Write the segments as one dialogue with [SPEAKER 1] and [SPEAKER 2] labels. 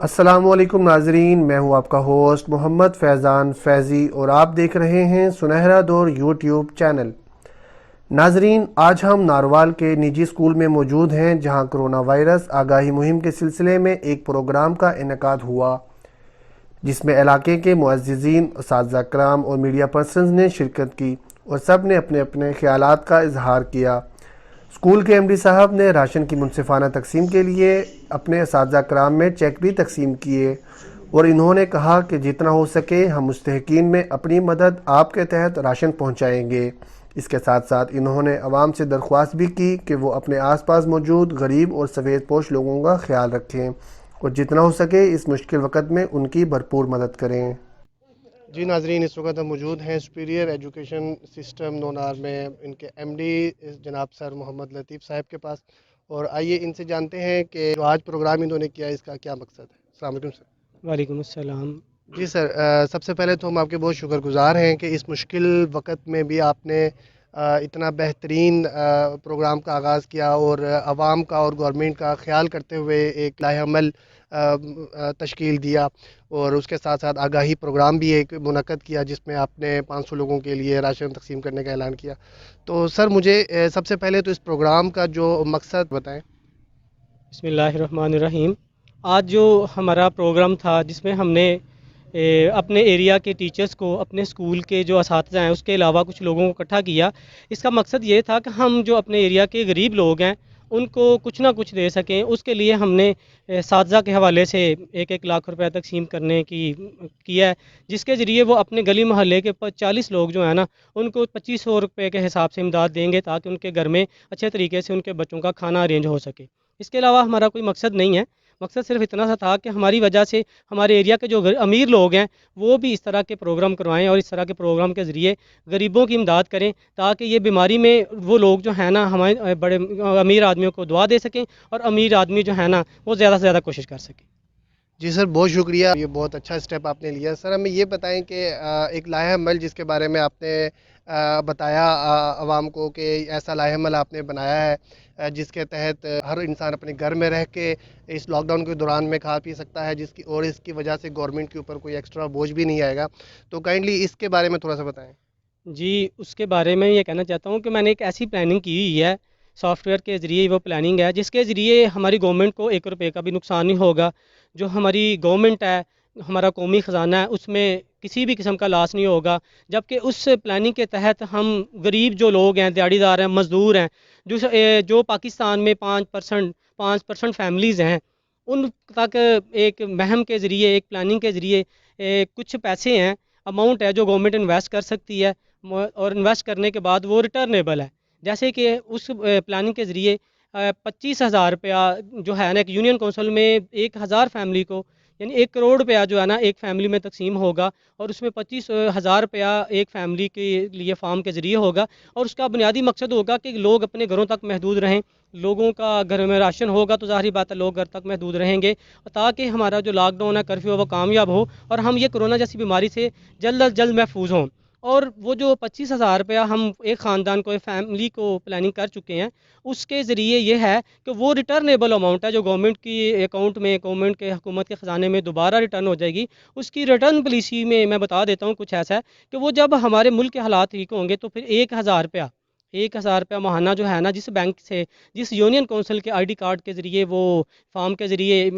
[SPEAKER 1] السلام علیکم ناظرین، میں ہوں آپ کا ہوسٹ محمد فیضان فیضی اور آپ دیکھ رہے ہیں سنہرا دور یوٹیوب چینل۔ ناظرین، آج ہم ناروال کے نجی اسکول میں موجود ہیں جہاں کرونا وائرس آگاہی مہم کے سلسلے میں ایک پروگرام کا انعقاد ہوا جس میں علاقے کے معززین، اساتذہ کرام اور میڈیا پرسنز نے شرکت کی اور سب نے اپنے اپنے خیالات کا اظہار کیا۔ اسکول کے ایم ڈی صاحب نے راشن کی منصفانہ تقسیم کے لیے اپنے اساتذہ کرام میں چیک بھی تقسیم کیے اور انہوں نے کہا کہ جتنا ہو سکے ہم مستحقین میں اپنی مدد آپ کے تحت راشن پہنچائیں گے۔ اس کے ساتھ ساتھ انہوں نے عوام سے درخواست بھی کی کہ وہ اپنے آس پاس موجود غریب اور سفید پوش لوگوں کا خیال رکھیں اور جتنا ہو سکے اس مشکل وقت میں ان کی بھرپور مدد کریں۔
[SPEAKER 2] جی ناظرین، اس وقت ہم موجود ہیں سپیریئر ایجوکیشن سسٹم نونار میں ان کے ایم ڈی جناب سر محمد لطیف صاحب کے پاس، اور آئیے ان سے جانتے ہیں کہ جو آج پروگرام انہوں نے کیا اس کا کیا مقصد ہے۔ السلام علیکم سر۔
[SPEAKER 3] وعلیکم السلام۔
[SPEAKER 2] جی سر، سب سے پہلے تو ہم آپ کے بہت شکر گزار ہیں کہ اس مشکل وقت میں بھی آپ نے اتنا بہترین پروگرام کا آغاز کیا اور عوام کا اور گورنمنٹ کا خیال کرتے ہوئے ایک لائحہ عمل تشکیل دیا، اور اس کے ساتھ ساتھ آگاہی پروگرام بھی ایک منعقد کیا جس میں آپ نے 500 لوگوں کے لیے راشن تقسیم کرنے کا اعلان کیا۔ تو سر مجھے سب سے پہلے تو اس پروگرام کا جو مقصد بتائیں۔
[SPEAKER 3] بسم اللہ الرحمن الرحیم۔ آج جو ہمارا پروگرام تھا جس میں ہم نے اپنے ایریا کے ٹیچرز کو، اپنے اسکول کے جو اساتذہ ہیں اس کے علاوہ کچھ لوگوں کو اکٹھا کیا، اس کا مقصد یہ تھا کہ ہم جو اپنے ایریا کے غریب لوگ ہیں ان کو کچھ نہ کچھ دے سکیں۔ اس کے لیے ہم نے اساتذہ کے حوالے سے 1-1 لاکھ روپے تقسیم کرنے کی کیا ہے، جس کے ذریعے وہ اپنے گلی محلے کے 40 لوگ جو ہیں نا ان کو 2500 روپے کے حساب سے امداد دیں گے تاکہ ان کے گھر میں اچھے طریقے سے ان کے بچوں کا کھانا ارینج ہو سکے۔ اس کے علاوہ ہمارا کوئی مقصد نہیں ہے، مقصد صرف اتنا سا تھا کہ ہماری وجہ سے ہمارے ایریا کے جو امیر لوگ ہیں وہ بھی اس طرح کے پروگرام کروائیں اور اس طرح کے پروگرام کے ذریعے غریبوں کی امداد کریں تاکہ یہ بیماری میں وہ لوگ جو ہیں نا ہمارے بڑے امیر آدمیوں کو دعا دے سکیں اور امیر آدمی جو ہے نا وہ زیادہ سے زیادہ کوشش کر سکیں۔
[SPEAKER 2] جی سر، بہت شکریہ، یہ بہت اچھا اسٹیپ آپ نے لیا۔ سر ہمیں یہ بتائیں کہ ایک لائحہ عمل جس کے بارے میں آپ نے بتایا عوام کو کہ ایسا لائحہ عمل آپ نے بنایا ہے جس کے تحت ہر انسان اپنے گھر میں رہ کے اس لاک ڈاؤن کے دوران میں کھا پی سکتا ہے، اور اس کی وجہ سے گورنمنٹ کے اوپر کوئی ایکسٹرا بوجھ بھی نہیں آئے گا، تو کائنڈلی اس کے بارے میں تھوڑا سا بتائیں۔
[SPEAKER 3] جی، اس کے بارے میں یہ کہنا چاہتا ہوں کہ میں نے ایک ایسی پلاننگ کی ہوئی ہے، سافٹ ویئر کے ذریعے وہ پلاننگ ہے جس کے ذریعے ہماری گورنمنٹ کو 1 روپے کا بھی نقصان نہیں ہوگا۔ جو ہماری گورنمنٹ ہے، ہمارا قومی خزانہ ہے، اس میں کسی بھی قسم کا لاس نہیں ہوگا، جبکہ اس پلاننگ کے تحت ہم غریب جو لوگ ہیں، دیہڑی دار ہیں، مزدور ہیں، جو پاکستان میں 5% فیملیز ہیں، ان تک ایک مہم کے ذریعے، ایک پلاننگ کے ذریعے کچھ پیسے ہیں، اماؤنٹ ہے جو گورنمنٹ انویسٹ کر سکتی ہے، اور انویسٹ کرنے کے بعد وہ ریٹرنیبل ہے۔ جیسے کہ اس پلاننگ کے ذریعے 25,000 روپیہ جو ہے نا ایک یونین کونسل میں 1,000 فیملی کو، یعنی 1 کروڑ روپیہ جو ہے نا ایک فیملی میں تقسیم ہوگا، اور اس میں 25,000 روپیہ ایک فیملی کے لیے فارم کے ذریعے ہوگا، اور اس کا بنیادی مقصد ہوگا کہ لوگ اپنے گھروں تک محدود رہیں۔ لوگوں کا گھر میں راشن ہوگا تو ظاہری بات ہے لوگ گھر تک محدود رہیں گے، تاکہ ہمارا جو لاک ڈاؤن ہے، کرفیو، وہ کامیاب ہو اور ہم یہ کرونا جیسی بیماری سے جلد از جلد محفوظ ہوں۔ اور وہ جو 25,000 روپیہ ہم ایک خاندان کو، ایک فیملی کو پلاننگ کر چکے ہیں، اس کے ذریعے یہ ہے کہ وہ ریٹرنیبل اماؤنٹ ہے جو گورنمنٹ کی اکاؤنٹ میں، گورنمنٹ کے حکومت کے خزانے میں دوبارہ ریٹرن ہو جائے گی۔ اس کی ریٹرن پالیسی میں میں بتا دیتا ہوں کچھ ایسا ہے کہ وہ جب ہمارے ملک کے حالات ٹھیک ہوں گے تو پھر 1,000 روپیہ ماہانہ جو ہے نا جس بینک سے، جس یونین کونسل کے آئی ڈی کارڈ کے ذریعے، وہ فارم کے ذریعے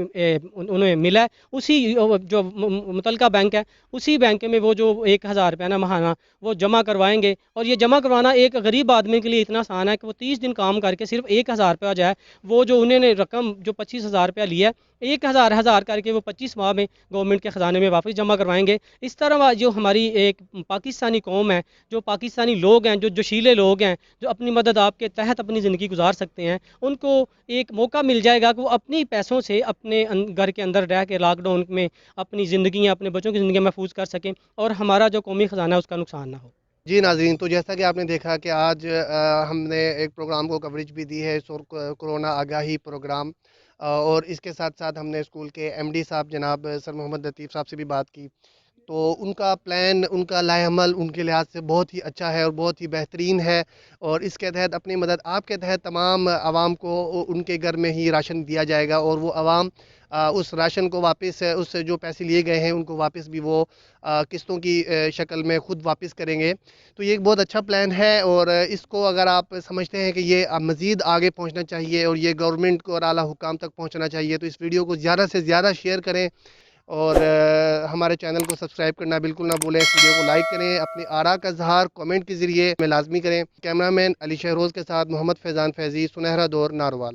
[SPEAKER 3] انہیں ملا ہے، اسی جو متعلقہ بینک ہے، اسی بینک میں وہ جو 1,000 روپیہ نا ماہانہ وہ جمع کروائیں گے۔ اور یہ جمع کروانا ایک غریب آدمی کے لیے اتنا آسان ہے کہ وہ 30 دن کام کر کے صرف 1,000 روپیہ جائے، وہ جو انہوں نے رقم جو 25,000 روپیہ لیا ہے، 1,000 کر کے وہ 25 ماہ میں گورنمنٹ کے خزانے میں واپس جمع کروائیں گے۔ اس طرح جو ہماری ایک پاکستانی قوم ہے، جو پاکستانی لوگ ہیں، جو جوشیلے لوگ ہیں، جو اپنی مدد آپ کے تحت اپنی زندگی گزار سکتے ہیں، ان کو ایک موقع مل جائے گا کہ وہ اپنی پیسوں سے اپنے گھر کے اندر رہ کے لاک ڈاؤن میں اپنی زندگیاں، اپنے بچوں کی زندگیاں محفوظ کر سکیں اور ہمارا جو قومی خزانہ ہے اس کا نقصان نہ ہو۔
[SPEAKER 2] جی ناظرین، تو جیسا کہ آپ نے دیکھا کہ آج ہم نے ایک پروگرام کو کوریج بھی دی ہے، کرونا آگاہی پروگرام، اور اس کے ساتھ ساتھ ہم نے اسکول کے ایم ڈی صاحب جناب سر محمد لطیف صاحب سے بھی بات کی۔ تو ان کا پلان، ان کا لائحہ عمل ان کے لحاظ سے بہت ہی اچھا ہے اور بہت ہی بہترین ہے، اور اس کے تحت اپنی مدد آپ کے تحت تمام عوام کو ان کے گھر میں ہی راشن دیا جائے گا، اور وہ عوام اس راشن کو واپس اس سے جو پیسے لیے گئے ہیں ان کو واپس بھی وہ قسطوں کی شکل میں خود واپس کریں گے۔ تو یہ ایک بہت اچھا پلان ہے، اور اس کو اگر آپ سمجھتے ہیں کہ یہ مزید آگے پہنچنا چاہیے اور یہ گورنمنٹ کو اور اعلیٰ حکام تک پہنچنا چاہیے، تو اس ویڈیو کو زیادہ سے زیادہ شیئر کریں، اور ہمارے چینل کو سبسکرائب کرنا بالکل نہ بھولیں۔ اس ویڈیو کو لائک کریں، اپنی آراء کا اظہار کامنٹ کے ذریعے میں لازمی کریں۔ کیمرہ مین علی شہروز کے ساتھ محمد فیضان فیضی، سنہرا دور، ناروال۔